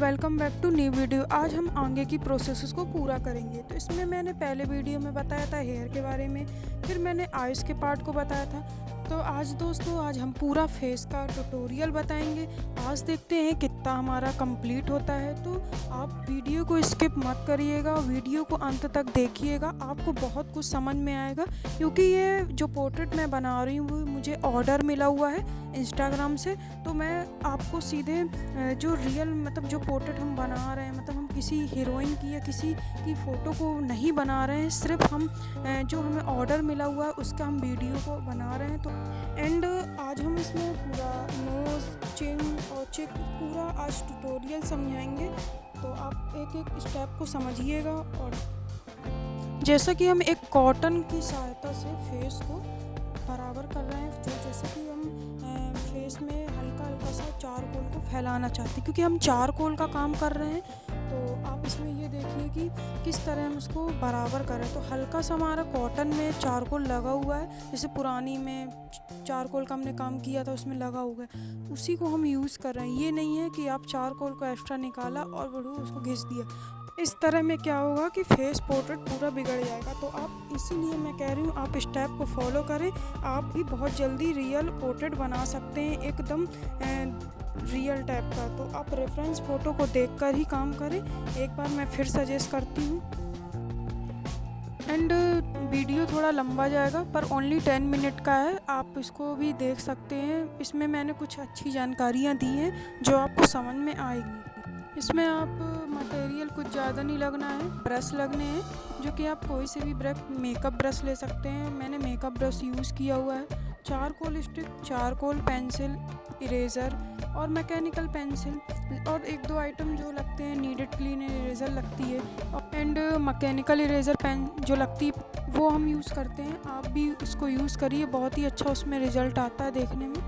Welcome back to new video. आज हम आगे की प्रोसेस को पूरा करेंगे। तो इसमें मैंने पहले वीडियो में बताया था हेयर के बारे में, फिर मैंने आइज़ के पार्ट को बताया था। तो आज दोस्तों हम पूरा फेस का ट्यूटोरियल बताएंगे। आज देखते हैं कितना हमारा कंप्लीट होता है। तो आप वीडियो को स्किप मत करिएगा, वीडियो को अंत तक देखिएगा, आपको बहुत कुछ समझ में आएगा। क्योंकि ये जो पोर्ट्रेट मैं बना रही हूँ वो मुझे ऑर्डर मिला हुआ है इंस्टाग्राम से। तो मैं आपको सीधे जो रियल मतलब जो पोर्ट्रेट हम बना रहे हैं, मतलब हम किसी हीरोइन की या किसी की फ़ोटो को नहीं बना रहे हैं, सिर्फ हम जो हमें ऑर्डर मिला हुआ है उसका हम वीडियो को बना रहे हैं। तो एंड आज हम इसमें पूरा नोज़, चिन और चिक पूरा आज ट्यूटोरियल समझाएंगे। तो आप एक एक स्टेप को समझिएगा। और जैसा कि हम एक कॉटन की सहायता से फेस को बराबर कर रहे हैं, तो जैसे कि हम फेस में हल्का हल्का सा चारकोल को फैलाना चाहते हैं, क्योंकि हम चारकोल का काम कर रहे हैं। तो आप इसमें ये देखिए कि किस तरह हम उसको बराबर करें। तो हल्का सा हमारा कॉटन में चारकोल लगा हुआ है, जैसे पुरानी में चारकोल का हमने काम किया था उसमें लगा हुआ है, उसी को हम यूज़ कर रहे हैं। ये नहीं है कि आप चारकोल को एक्स्ट्रा निकाला और बढ़ू उसको घिस दिया। इस तरह में क्या होगा कि फेस पोर्ट्रेट पूरा बिगड़ जाएगा। तो आप इसीलिए मैं कह रही हूँ आप स्टेप को फॉलो करें, आप भी बहुत जल्दी रियल पोर्ट्रेट बना सकते हैं, एकदम रियल टाइप का। तो आप रेफरेंस फ़ोटो को देखकर ही काम करें। एक बार मैं फिर सजेस्ट करती हूँ। एंड वीडियो थोड़ा लंबा जाएगा पर ओनली 10 मिनट का है, आप इसको भी देख सकते हैं। इसमें मैंने कुछ अच्छी जानकारियाँ दी हैं जो आपको समझ में आएगी। इसमें आप मटेरियल कुछ ज़्यादा नहीं लगना है, ब्रश लगने हैं, जो कि आप कोई से भी मेकअप ब्रश ले सकते हैं। मैंने मेकअप ब्रश यूज़ किया हुआ है, charcoal stick, charcoal pencil, eraser और मैकेनिकल पेंसिल, और एक दो आइटम जो लगते हैं, नीडेड क्लीन इरेज़र लगती है एंड मैकेनिकल इरेज़र पेन जो लगती है वो हम यूज़ करते हैं। आप भी उसको यूज़ करिए, बहुत ही अच्छा उसमें रिज़ल्ट आता है देखने में।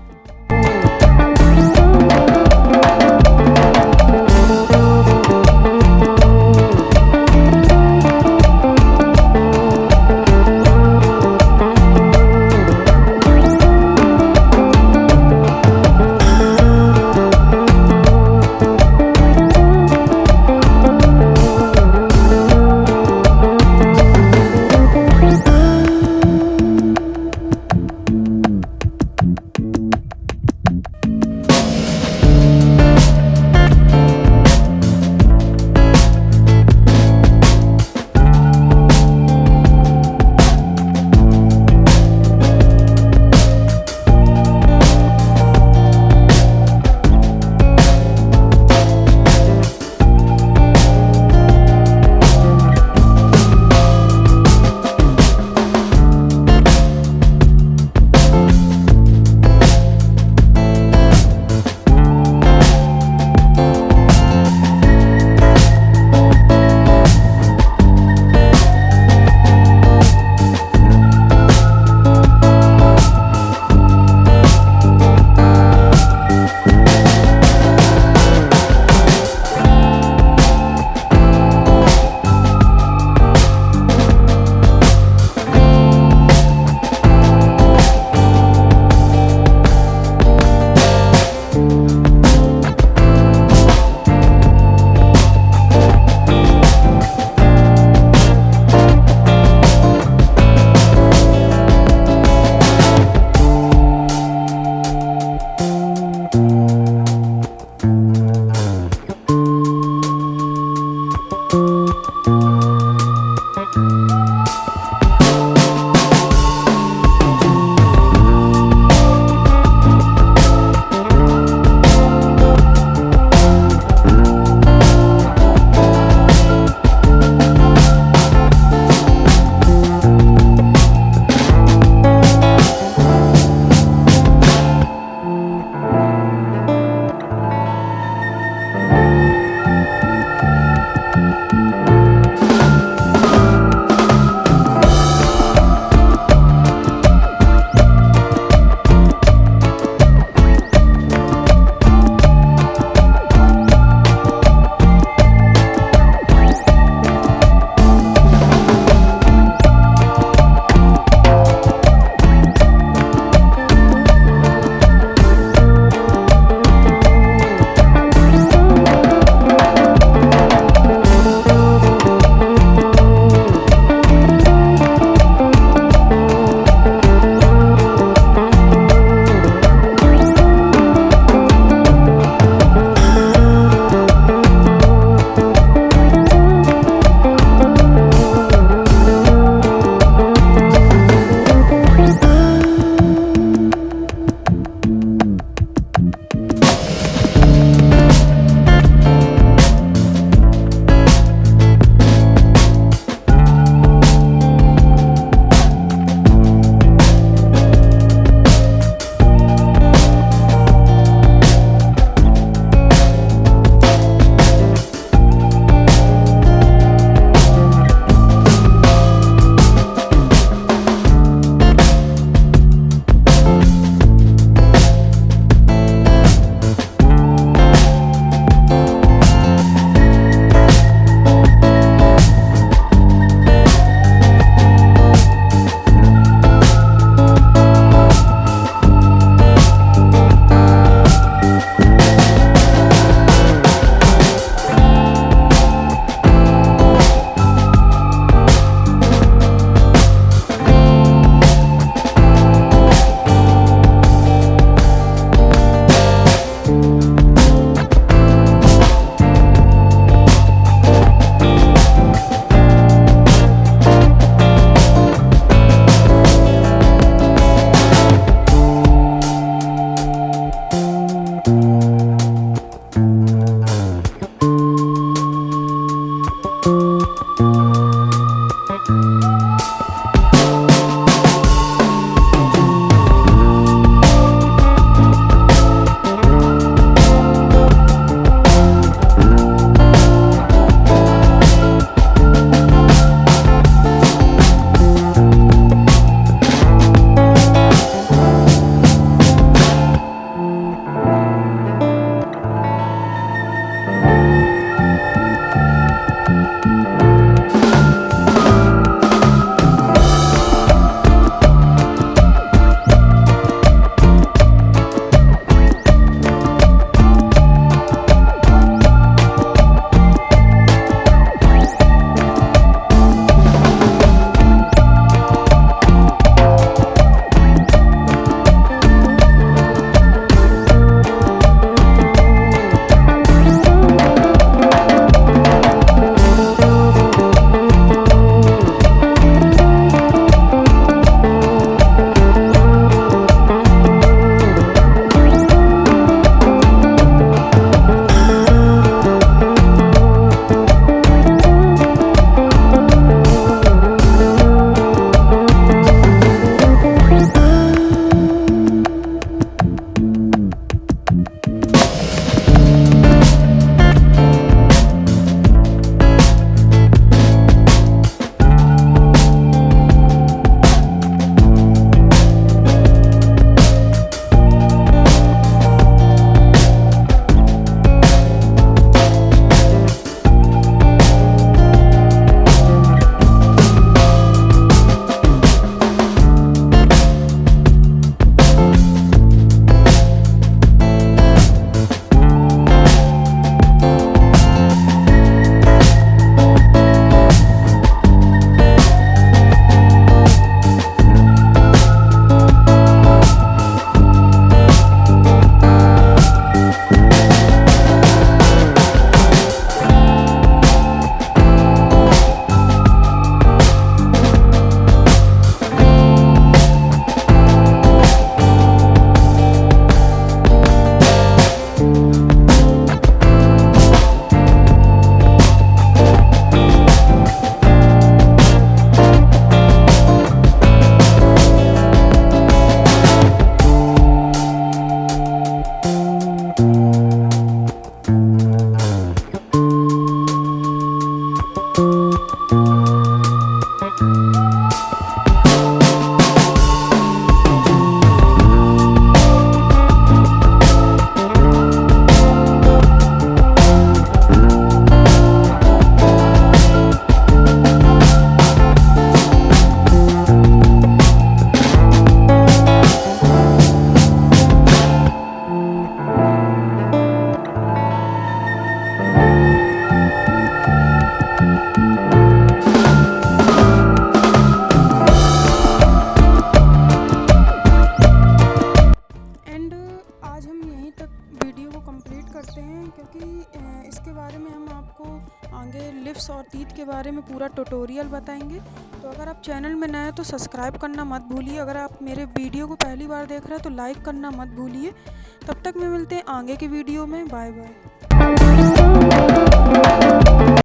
करते हैं, क्योंकि इसके बारे में हम आपको आगे लिप्स और टीथ के बारे में पूरा ट्यूटोरियल बताएंगे। तो अगर आप चैनल में नए हैं तो सब्सक्राइब करना मत भूलिए। अगर आप मेरे वीडियो को पहली बार देख रहे हैं तो लाइक करना मत भूलिए। तब तक मैं मिलते हैं आगे की वीडियो में। Bye bye.